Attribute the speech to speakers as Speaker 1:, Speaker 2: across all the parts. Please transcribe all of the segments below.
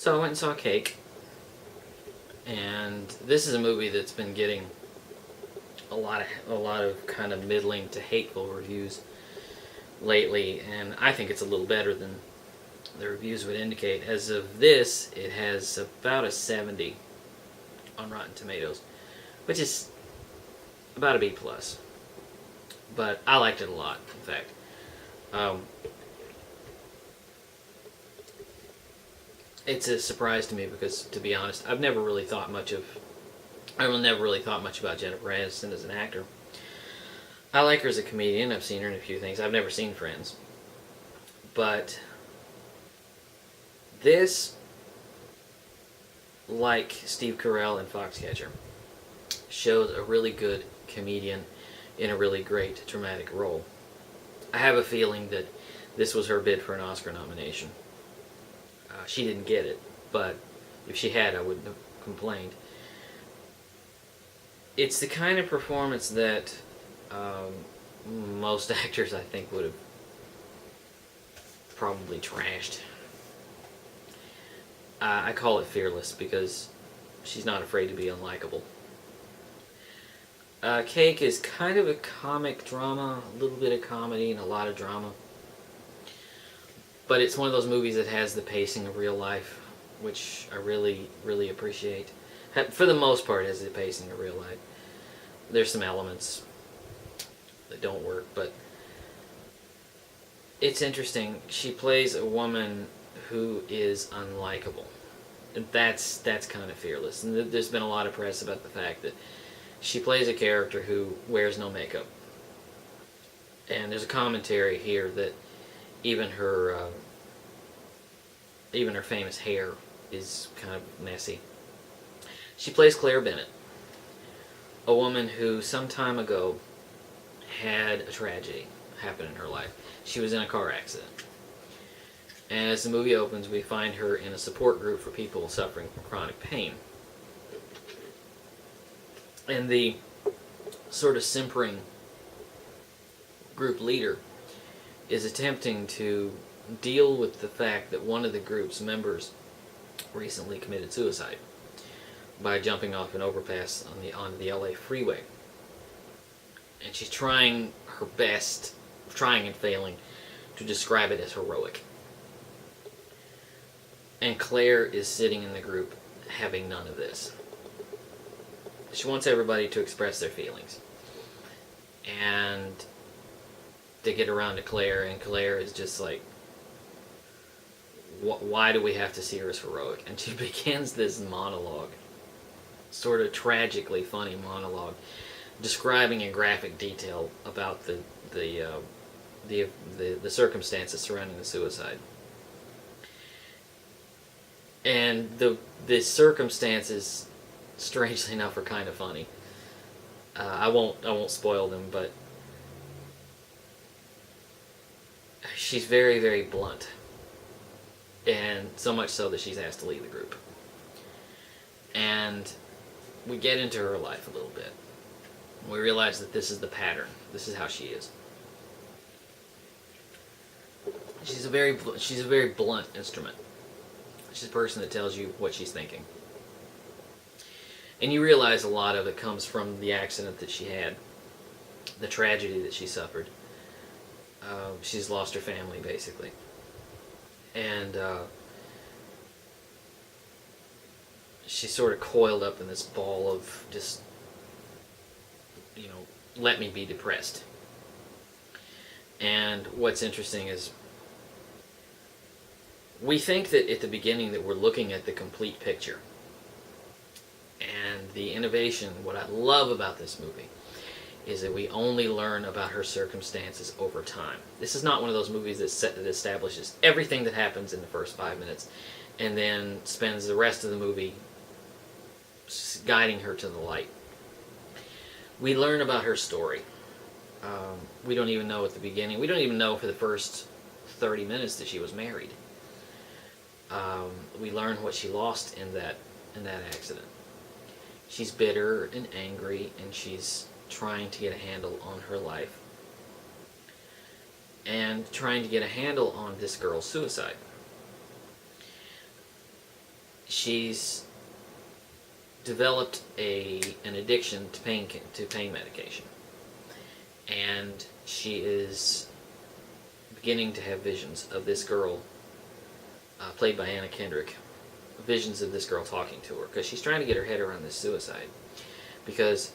Speaker 1: So I went and saw Cake, and this is a movie that's been getting a lot of kind of middling to hateful reviews lately, and I think it's a little better than the reviews would indicate. As of this, it has about a 70 on Rotten Tomatoes, which is about a B+. But I liked it a lot, in fact. It's a surprise to me because, to be honest, I've never really thought much about Jennifer Aniston as an actor. I like her as a comedian. I've seen her in a few things. I've never seen Friends. But this, like Steve Carell in Foxcatcher, shows a really good comedian in a really great dramatic role. I have a feeling that this was her bid for an Oscar nomination. She didn't get it, but if she had, I wouldn't have complained. It's the kind of performance that most actors, I think, would have probably trashed. I call it fearless because she's not afraid to be unlikable. Cake is kind of a comic drama, a little bit of comedy and a lot of drama. But it's one of those movies that has the pacing of real life, which I really, really appreciate. For the most part, it has the pacing of real life. There's some elements that don't work, but it's interesting. She plays a woman who is unlikable. And that's kind of fearless. And there's been a lot of press about the fact that she plays a character who wears no makeup. And there's a commentary here that even her famous hair is kind of messy. She plays Claire Bennett, a woman who some time ago had a tragedy happen in her life. She was in a car accident. And as the movie opens, we find her in a support group for people suffering from chronic pain. And the sort of simpering group leader is attempting to deal with the fact that one of the group's members recently committed suicide by jumping off an overpass on the LA freeway. And she's trying her best, trying and failing, to describe it as heroic. And Claire is sitting in the group having none of this. She wants everybody to express their feelings. And they get around to Claire, and Claire is just like, why do we have to see her as heroic? And she begins this monologue, sort of tragically funny monologue, describing in graphic detail about the circumstances surrounding the suicide. And the circumstances, strangely enough, are kind of funny. I won't spoil them, but she's very, very blunt. And so much so that she's asked to leave the group. And we get into her life a little bit. We realize that this is the pattern. This is how she is. She's a very blunt instrument. She's a person that tells you what she's thinking. And you realize a lot of it comes from the accident that she had, the tragedy that she suffered. She's lost her family, basically. And she's sort of coiled up in this ball of just, let me be depressed. And what's interesting is we think that at the beginning that we're looking at the complete picture. And the innovation, what I love about this movie, is that we only learn about her circumstances over time. This is not one of those movies that establishes everything that happens in the first 5 minutes and then spends the rest of the movie guiding her to the light. We learn about her story. We don't even know at the beginning. We don't even know for the first 30 minutes that she was married. We learn what she lost in that accident. She's bitter and angry, and she's trying to get a handle on her life and trying to get a handle on this girl's suicide. she's developed an addiction to pain medication, and she is beginning to have visions of this girl, played by Anna Kendrick, visions of this girl talking to her, because she's trying to get her head around this suicide. Because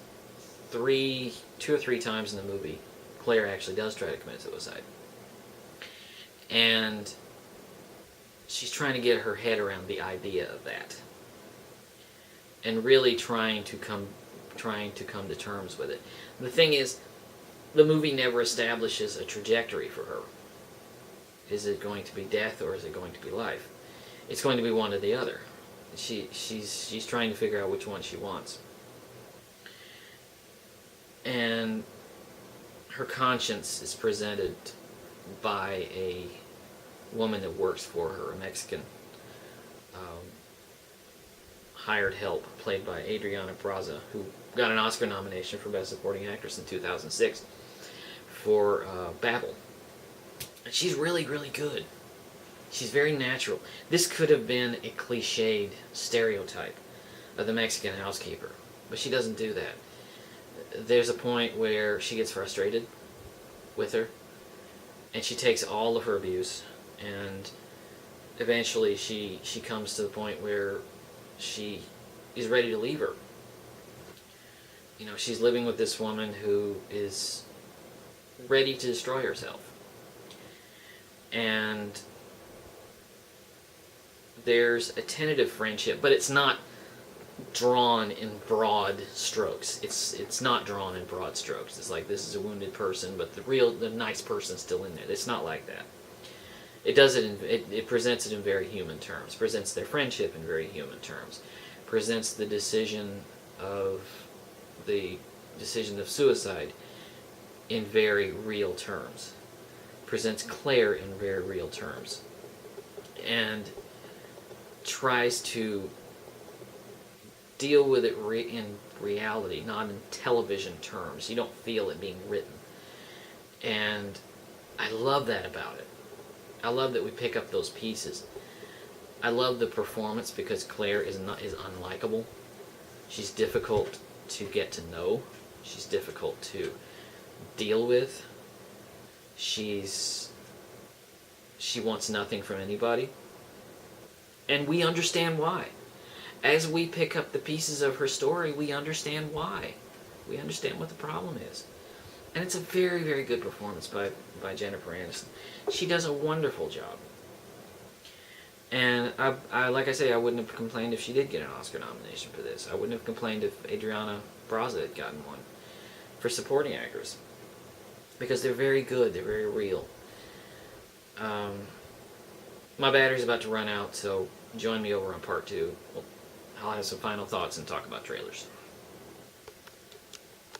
Speaker 1: 2 or 3 times in the movie, Claire actually does try to commit suicide, and she's trying to get her head around the idea of that, and really trying to come to terms with it. The thing is, the movie never establishes a trajectory for her. Is it going to be death or is it going to be life? It's going to be one or the other. She's trying to figure out which one she wants. And her conscience is presented by a woman that works for her, a Mexican hired help, played by Adriana Braza, who got an Oscar nomination for Best Supporting Actress in 2006 for Babel. And she's really, really good. She's very natural. This could have been a cliched stereotype of the Mexican housekeeper, but she doesn't do that. There's a point where she gets frustrated with her, and she takes all of her abuse, and eventually she comes to the point where she is ready to leave her. You know, she's living with this woman who is ready to destroy herself. And there's a tentative friendship, but it's not drawn in broad strokes. It's not drawn in broad strokes. It's like, this is a wounded person, but the nice person's still in there. It's not like that. It does it presents it in very human terms. Presents their friendship in very human terms. Presents the decision of suicide in very real terms. Presents Claire in very real terms. And tries to deal with it in reality, not in television terms. You don't feel it being written. And I love that about it. I love that we pick up those pieces. I love the performance because Claire is unlikable. She's difficult to get to know. She's difficult to deal with. She wants nothing from anybody. And we understand why. As we pick up the pieces of her story, we understand why. We understand what the problem is. And it's a very, very good performance by Jennifer Anniston. She does a wonderful job. And I like I say, I wouldn't have complained if she did get an Oscar nomination for this. I wouldn't have complained if Adriana Braza had gotten one for supporting actress. Because they're very good. They're very real. My battery's about to run out, so join me over on part 2. I'll have some final thoughts and talk about trailers.